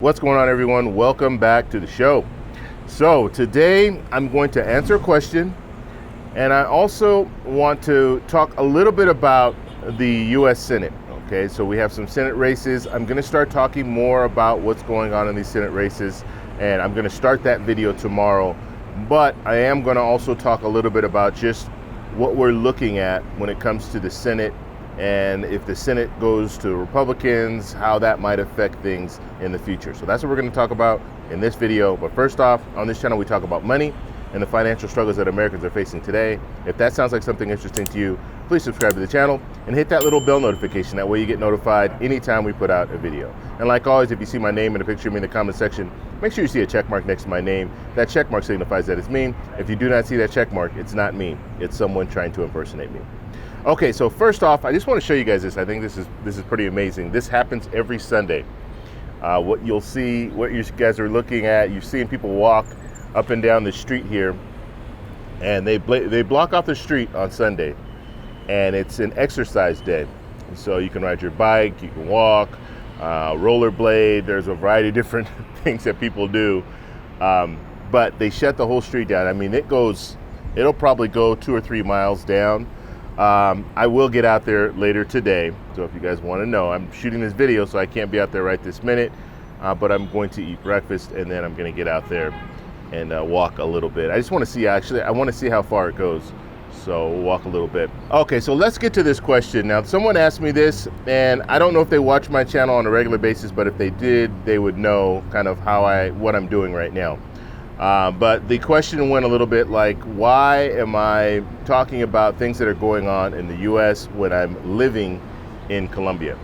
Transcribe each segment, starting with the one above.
What's going on, everyone? Welcome back to the show. So today I'm going to answer a question, and I also want to talk a little bit about the US Senate. Okay, so we have some Senate races. I'm going to start talking more about what's going on in these Senate races, and I'm going to start that video tomorrow. But I am going to also talk a little bit about just what we're looking at when it comes to the Senate, and if the Senate goes to Republicans, how that might affect things in the future. So that's what we're going to talk about in this video. But first off, on this channel, we talk about money and the financial struggles that Americans are facing today. If that sounds like something interesting to you, please subscribe to the channel and hit that little bell notification. That way you get notified anytime we put out a video. And like always, if you see my name and a picture of me in the comment section, make sure you see a check mark next to my name. That check mark signifies that it's me. If you do not see that check mark, it's not me. It's someone trying to impersonate me. Okay, so first off, I just want to show you guys this. I think this is pretty amazing. This happens every Sunday. What you'll see, what you guys are looking at, you're seeing people walk up and down the street here, and they block off the street on Sunday, and it's an exercise day. So you can ride your bike, you can walk, rollerblade. There's a variety of different things that people do, but they shut the whole street down. I mean, it'll probably go 2 or 3 miles down. I will get out there later today, so if you guys want to know, I'm shooting this video, so I can't be out there right this minute, but I'm going to eat breakfast, and then I'm going to get out there and walk a little bit. I just want to see, actually, I want to see how far it goes, so we'll walk a little bit. Okay, so let's get to this question. Now, someone asked me this, and I don't know if they watch my channel on a regular basis, but if they did, they would know kind of what I'm doing right now. But the question went a little bit like, why am I talking about things that are going on in the US when I'm living in Colombia?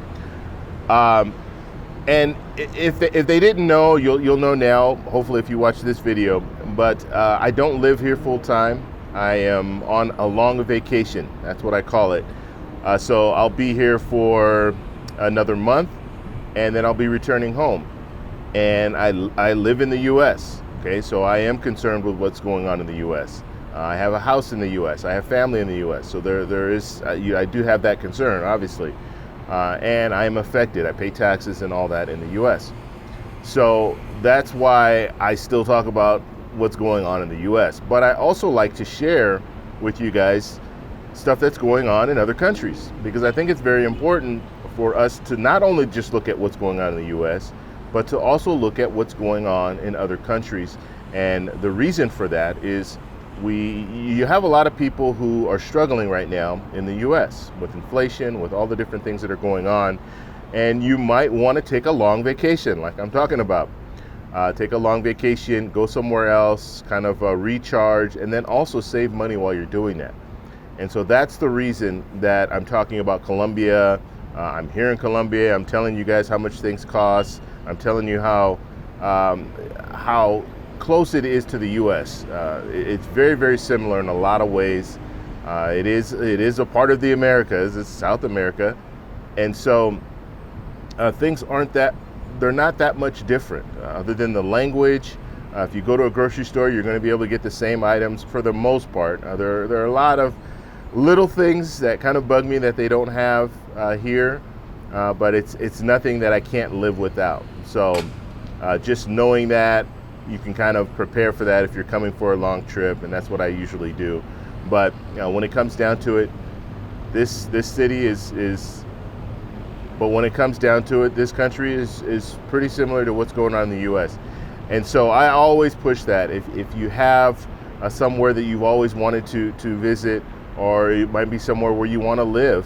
And if they didn't know, you'll know now, hopefully, if you watch this video. But I don't live here full time. I am on a long vacation. That's what I call it. So I'll be here for another month, and then I'll be returning home. And I live in the US. Okay, so I am concerned with what's going on in the U.S. I have a house in the U.S. I have family in the U.S. So there is, I do have that concern, obviously, and I am affected. I pay taxes and all that in the U.S. So that's why I still talk about what's going on in the U.S. But I also like to share with you guys stuff that's going on in other countries, because I think it's very important for us to not only just look at what's going on in the U.S., but to also look at what's going on in other countries. And the reason for that is you have a lot of people who are struggling right now in the US with inflation, with all the different things that are going on. And you might want to take a long vacation, like I'm talking about. Take a long vacation, go somewhere else, kind of recharge, and then also save money while you're doing that. And so that's the reason that I'm talking about Colombia. I'm here in Colombia. I'm telling you guys how much things cost. I'm telling you how close it is to the U.S. It's very, very similar in a lot of ways. It is a part of the Americas. It's South America, and so things they're not that much different, other than the language. If you go to a grocery store, you're going to be able to get the same items for the most part. There are a lot of little things that kind of bug me that they don't have here. But it's nothing that I can't live without. So just knowing that, you can kind of prepare for that if you're coming for a long trip, and that's what I usually do. But when it comes down to it, this city but when it comes down to it, this country is pretty similar to what's going on in the U.S. And so I always push that. If you have somewhere that you've always wanted to visit, or it might be somewhere where you want to live,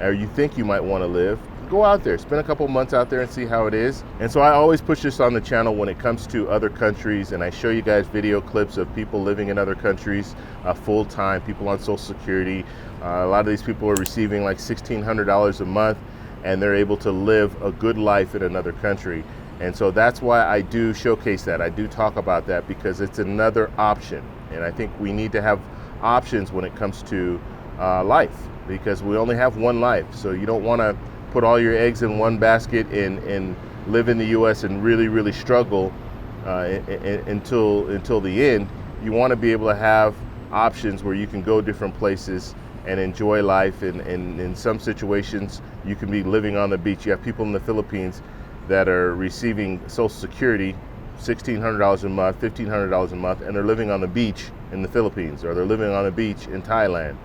or you think you might want to live, go out there, spend a couple months out there and see how it is. And so I always push this on the channel when it comes to other countries, and I show you guys video clips of people living in other countries full-time, people on Social Security. A lot of these people are receiving like $1,600 a month, and they're able to live a good life in another country. And so that's why I do showcase that. I do talk about that, because it's another option. And I think we need to have options when it comes to life, because we only have one life. So you don't want to put all your eggs in one basket and live in the U.S. and really, really struggle until the end. You want to be able to have options where you can go different places and enjoy life. And in some situations, you can be living on the beach. You have people in the Philippines that are receiving Social Security, $1,600 a month, $1,500 a month, and they're living on the beach in the Philippines, or they're living on the beach in Thailand.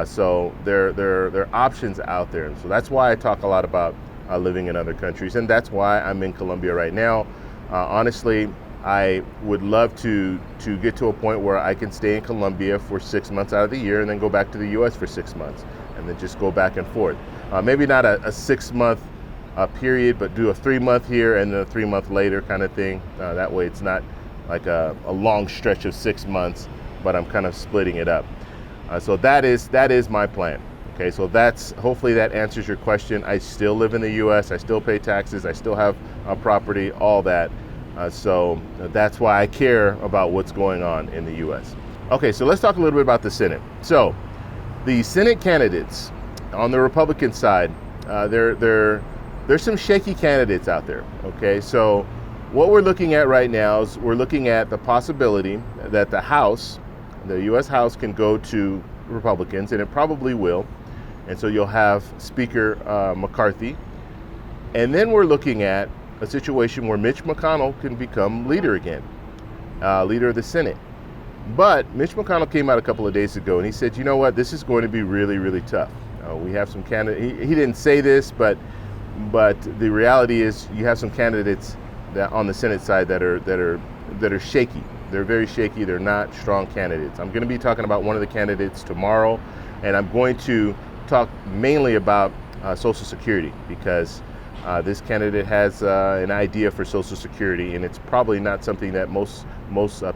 So there are options out there. And so that's why I talk a lot about living in other countries, and that's why I'm in Colombia right now. Honestly, I would love to get to a point where I can stay in Colombia for 6 months out of the year and then go back to the US for 6 months and then just go back and forth. Maybe not a 6 month period, but do a 3 month here and then a 3 month later kind of thing. That way it's not like a long stretch of 6 months, but I'm kind of splitting it up. So that is my plan. Okay, so hopefully that answers your question. I still live in the US, I still pay taxes, I still have a property, all that. So that's why I care about what's going on in the US. Okay, so let's talk a little bit about the Senate. So the Senate candidates on the Republican side, there's some shaky candidates out there. Okay, so what we're looking at right now is we're looking at the possibility that the House, the US House, can go to Republicans, and it probably will. And so you'll have Speaker McCarthy. And then we're looking at a situation where Mitch McConnell can become leader again, leader of the Senate. But Mitch McConnell came out a couple of days ago and he said, you know what, this is going to be really, really tough. We have some candidates, he didn't say this, but the reality is you have some candidates that on the Senate side that are shaky. They're very shaky, they're not strong candidates. I'm gonna be talking about one of the candidates tomorrow, and I'm going to talk mainly about Social Security, because this candidate has an idea for Social Security, and it's probably not something that most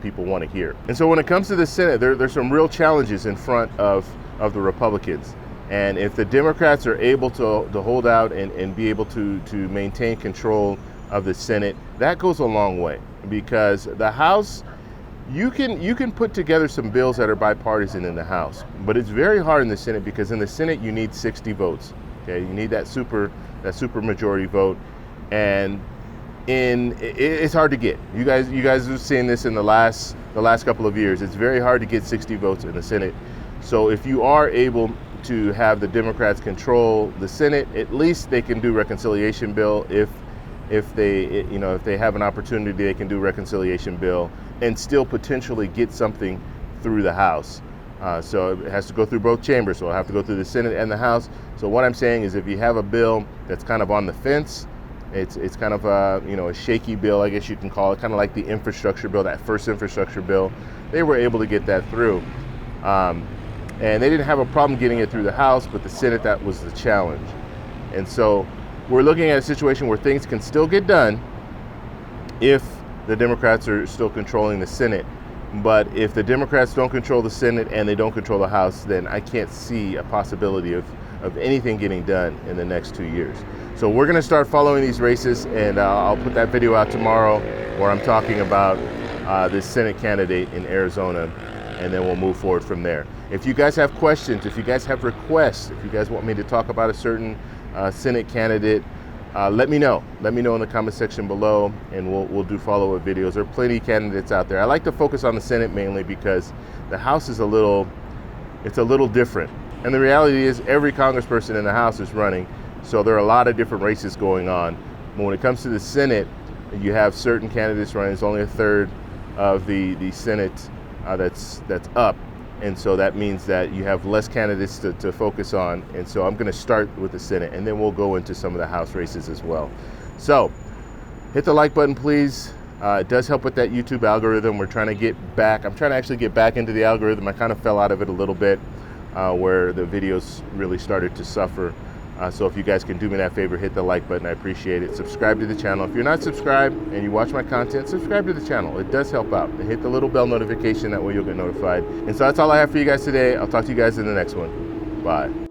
people want to hear. And so when it comes to the Senate, there's some real challenges in front of the Republicans. And if the Democrats are able to hold out and be able to maintain control of the Senate, that goes a long way, because the House, you can put together some bills that are bipartisan in the House, but it's very hard in the Senate, because in the Senate you need 60 votes. Okay, you need that super majority vote, and it's hard to get. You guys have seen this in the last couple of years. It's very hard to get 60 votes in the Senate. So if you are able to have the Democrats control the Senate, at least they can do reconciliation bill. If they have an opportunity, they can do reconciliation bill and still potentially get something through the House. So it has to go through both chambers, so it'll have to go through the Senate and the House. So what I'm saying is, if you have a bill that's kind of on the fence, it's kind of a shaky bill, I guess you can call it, kind of like the infrastructure bill, that first infrastructure bill. They were able to get that through, and they didn't have a problem getting it through the House, but the Senate, that was the challenge. And so we're looking at a situation where things can still get done if the Democrats are still controlling the Senate. But if the Democrats don't control the Senate and they don't control the House, then I can't see a possibility of anything getting done in the next 2 years. So we're going to start following these races, and I'll put that video out tomorrow where I'm talking about this Senate candidate in Arizona, and then we'll move forward from there. If you guys have questions, if you guys have requests, if you guys want me to talk about a certain Senate candidate, let me know. Let me know in the comment section below, and we'll do follow-up videos. There are plenty of candidates out there. I like to focus on the Senate mainly because the House is a little different. And the reality is every congressperson in the House is running, so there are a lot of different races going on. But when it comes to the Senate, you have certain candidates running. It's only a third of the Senate that's up. And so that means that you have less candidates to focus on. And so I'm going to start with the Senate, and then we'll go into some of the House races as well. So hit the like button, please. It does help with that YouTube algorithm. We're trying to get back. I'm trying to actually get back into the algorithm. I kind of fell out of it a little bit where the videos really started to suffer. So if you guys can do me that favor, hit the like button. I appreciate it. Subscribe to the channel. If you're not subscribed and you watch my content, subscribe to the channel. It does help out. And hit the little bell notification. That way you'll get notified. And so that's all I have for you guys today. I'll talk to you guys in the next one. Bye.